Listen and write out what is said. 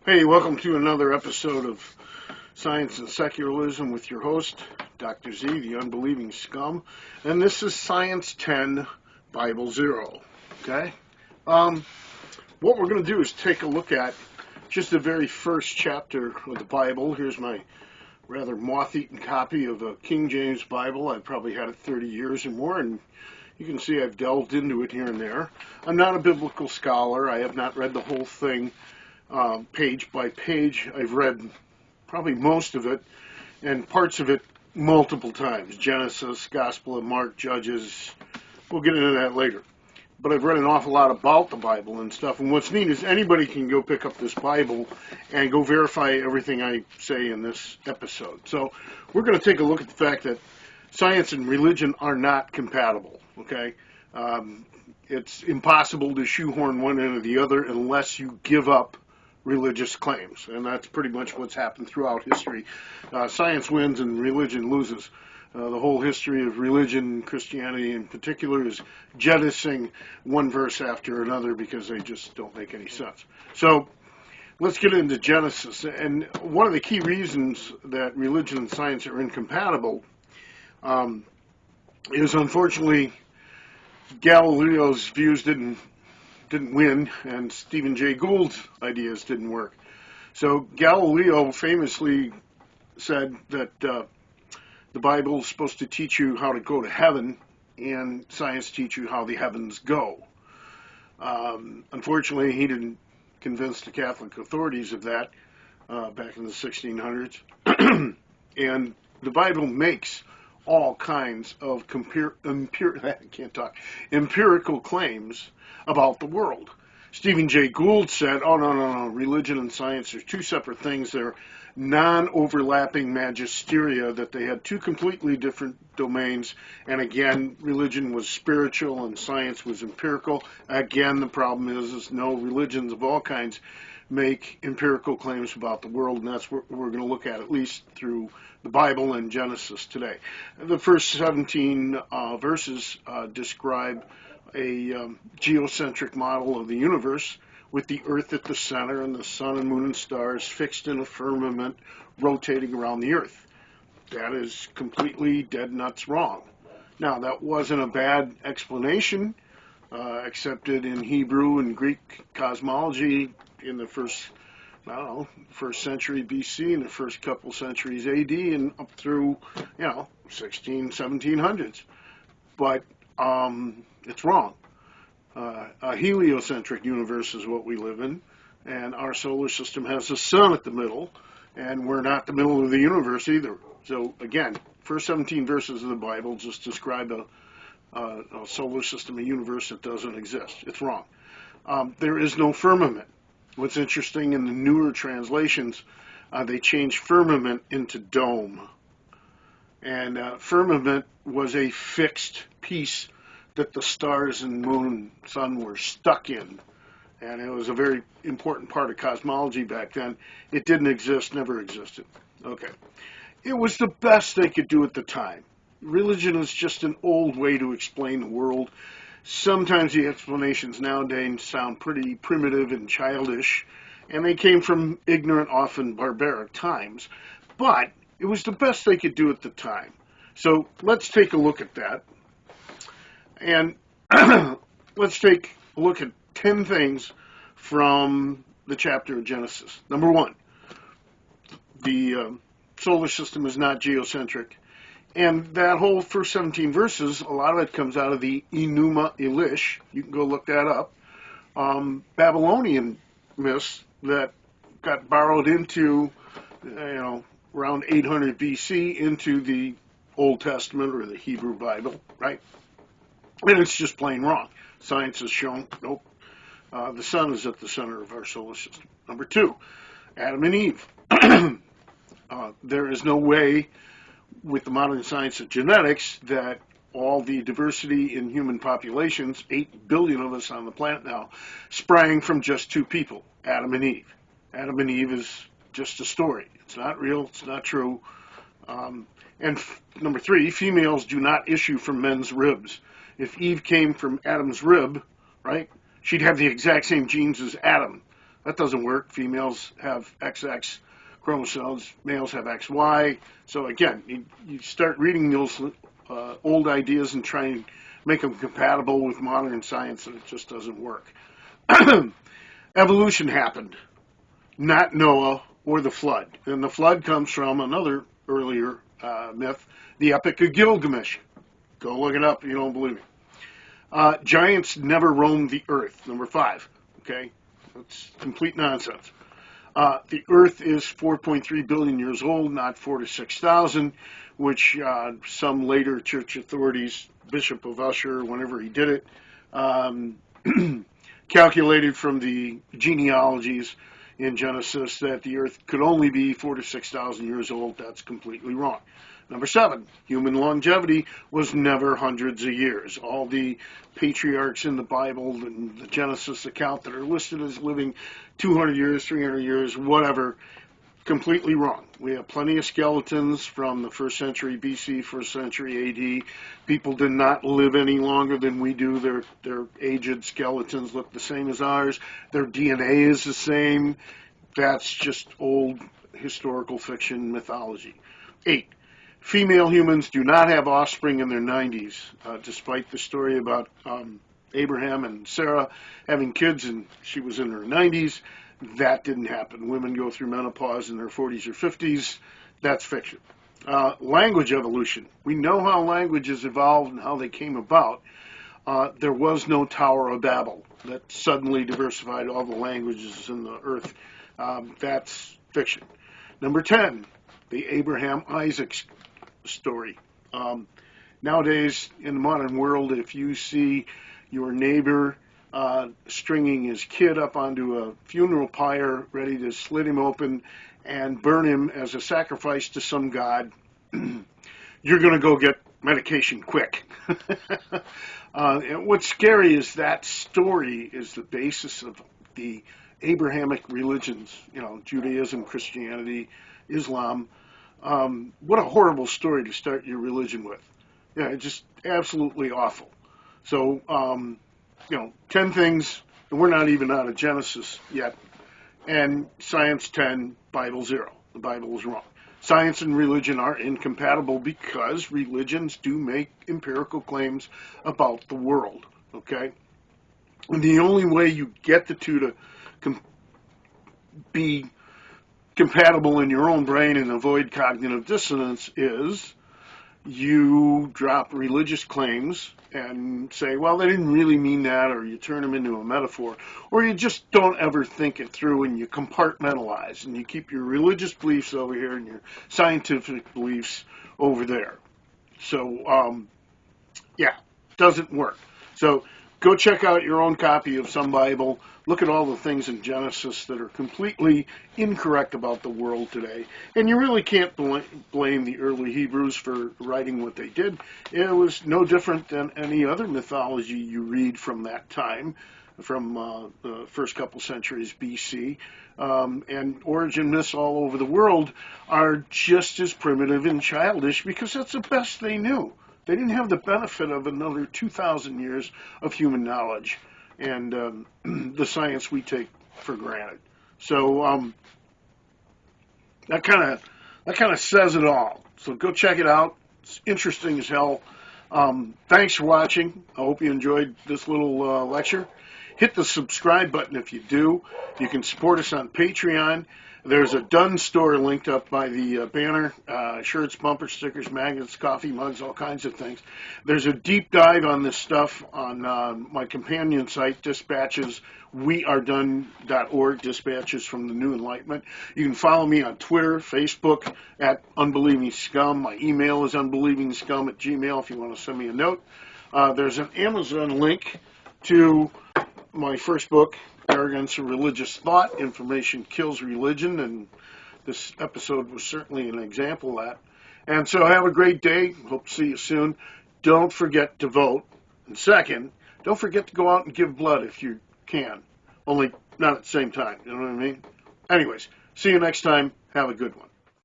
Hey, welcome to another episode of Science and Secularism with your host, Dr. Z, the unbelieving scum. And this is Science 10, Bible 0. Okay? What we're going to do is take a look at just the very first chapter of the Bible. Here's my rather moth-eaten copy of a King James Bible. I've probably had it 30 years or more, and you can see I've delved into it here and there. I'm not a biblical scholar. I have not read the whole thing page by page. I've read probably most of it and parts of it multiple times. Genesis, Gospel of Mark, Judges. We'll get into that later. But I've read an awful lot about the Bible and stuff. And what's neat is anybody can go pick up this Bible and go verify everything I say in this episode. So we're going to take a look at the fact that science and religion are not compatible. Okay? It's impossible to shoehorn one into the other unless you give up religious claims, and that's pretty much what's happened throughout history. Science wins and religion loses. The whole history of religion, Christianity in particular, is jettisoning one verse after another because they just don't make any sense. So let's get into Genesis. And one of the key reasons that religion and science are incompatible is, unfortunately, Galileo's views didn't win, and Stephen Jay Gould's ideas didn't work. So Galileo famously said that the Bible is supposed to teach you how to go to heaven, and science teach you how the heavens go. Unfortunately, he didn't convince the Catholic authorities of that back in the 1600s. And the Bible makes all kinds of empirical claims about the world. Stephen Jay Gould said, oh, no, religion and science are two separate things. They're non-overlapping magisteria, that they had two completely different domains. And again, religion was spiritual and science was empirical. Again, the problem is no, religions of all kinds make empirical claims about the world, and that's what we're going to look at least through the Bible and Genesis today. The first 17 verses describe a geocentric model of the universe with the earth at the center and the sun and moon and stars fixed in a firmament rotating around the earth. That is completely dead nuts wrong. Now, that wasn't a bad explanation, accepted in Hebrew and Greek cosmology in the first century BC and the first couple centuries AD and up through, 1700s. But it's wrong. A heliocentric universe is what we live in, and our solar system has the sun at the middle, and we're not the middle of the universe either. So again, first 17 verses of the Bible just describe a solar system, a universe that doesn't exist. It's wrong. There is no firmament. What's interesting, in the newer translations, they changed firmament into dome. And firmament was a fixed piece that the stars and moon, sun were stuck in. And it was a very important part of cosmology back then. It didn't exist, never existed. Okay. It was the best they could do at the time. Religion is just an old way to explain the world. Sometimes the explanations nowadays sound pretty primitive and childish, and they came from ignorant, often barbaric times. But it was the best they could do at the time. So let's take a look at that. And let's take a look at 10 things from the chapter of Genesis. Number one, the solar system is not geocentric. And that whole first 17 verses, a lot of it comes out of the Enuma Elish. You can go look that up. Babylonian myths that got borrowed into, around 800 BC into the Old Testament or the Hebrew Bible, right? And it's just plain wrong. Science has shown, nope, the sun is at the center of our solar system. Number two, Adam and Eve. There is no way with the modern science of genetics that all the diversity in human populations, 8 billion of us on the planet now, sprang from just two people, Adam and Eve. Adam and Eve is just a story. It's not real. It's not true. Number three, females do not issue from men's ribs. If Eve came from Adam's rib, right, she'd have the exact same genes as Adam. That doesn't work. Females have XX chromosomes, males have XY. So again, you start reading those old ideas and try and make them compatible with modern science, and it just doesn't work. Evolution happened, not Noah or the flood. And the flood comes from another earlier myth, the Epic of Gilgamesh. Go look it up if you don't believe me. Giants never roamed the earth, number 5. Okay? That's complete nonsense. The earth is 4.3 billion years old, not 4 to 6,000, which some later church authorities, Bishop of Usher, whenever he did it, calculated from the genealogies in Genesis that the earth could only be 4 to 6,000 years old. That's completely wrong. Number 7, human longevity was never hundreds of years. All the patriarchs in the Bible and the Genesis account that are listed as living 200 years, 300 years, whatever, completely wrong. We have plenty of skeletons from the 1st century BC, 1st century AD. People did not live any longer than we do. Their aged skeletons look the same as ours. Their DNA is the same. That's just old historical fiction mythology. 8, female humans do not have offspring in their 90s, despite the story about Abraham and Sarah having kids and she was in her 90s. That didn't happen. Women go through menopause in their 40s or 50s. That's fiction. Language evolution. We know how languages evolved and how they came about. There was no Tower of Babel that suddenly diversified all the languages in the earth. That's fiction. Number 10, the Abraham-Isaac story. Nowadays, in the modern world, if you see your neighbor stringing his kid up onto a funeral pyre, ready to slit him open and burn him as a sacrifice to some god, you're going to go get medication quick. And what's scary is that story is the basis of the Abrahamic religions, Judaism, Christianity, Islam. What a horrible story to start your religion with. Yeah, it's just absolutely awful. So, 10 things, and we're not even out of Genesis yet, and science 10, Bible 0. The Bible is wrong. Science and religion are incompatible because religions do make empirical claims about the world, okay? And the only way you get the two to be compatible in your own brain and avoid cognitive dissonance is you drop religious claims and say, well, they didn't really mean that, or you turn them into a metaphor, or you just don't ever think it through and you compartmentalize and you keep your religious beliefs over here and your scientific beliefs over there. So, doesn't work. So go check out your own copy of some Bible. Look at all the things in Genesis that are completely incorrect about the world today. And you really can't blame the early Hebrews for writing what they did. It was no different than any other mythology you read from that time, from the first couple centuries BC. And origin myths all over the world are just as primitive and childish because that's the best they knew. They didn't have the benefit of another 2,000 years of human knowledge and the science we take for granted. So that kind of says it all. So go check it out. It's interesting as hell. Thanks for watching. I hope you enjoyed this little lecture. Hit the subscribe button if you do. You can support us on Patreon. There's a Done store linked up by the banner, shirts, bumper stickers, magnets, coffee mugs, all kinds of things. There's a deep dive on this stuff on my companion site, Dispatches, wearedone.org, Dispatches from the New Enlightenment. You can follow me on Twitter, Facebook, at unbelievingscum. My email is unbelievingscum@gmail if you want to send me a note. There's an Amazon link to my first book, Arrogance and Religious Thought, Information Kills Religion, and this episode was certainly an example of that. And so have a great day. Hope to see you soon. Don't forget to vote. And second, don't forget to go out and give blood if you can. Only not at the same time. You know what I mean? Anyways, see you next time. Have a good one.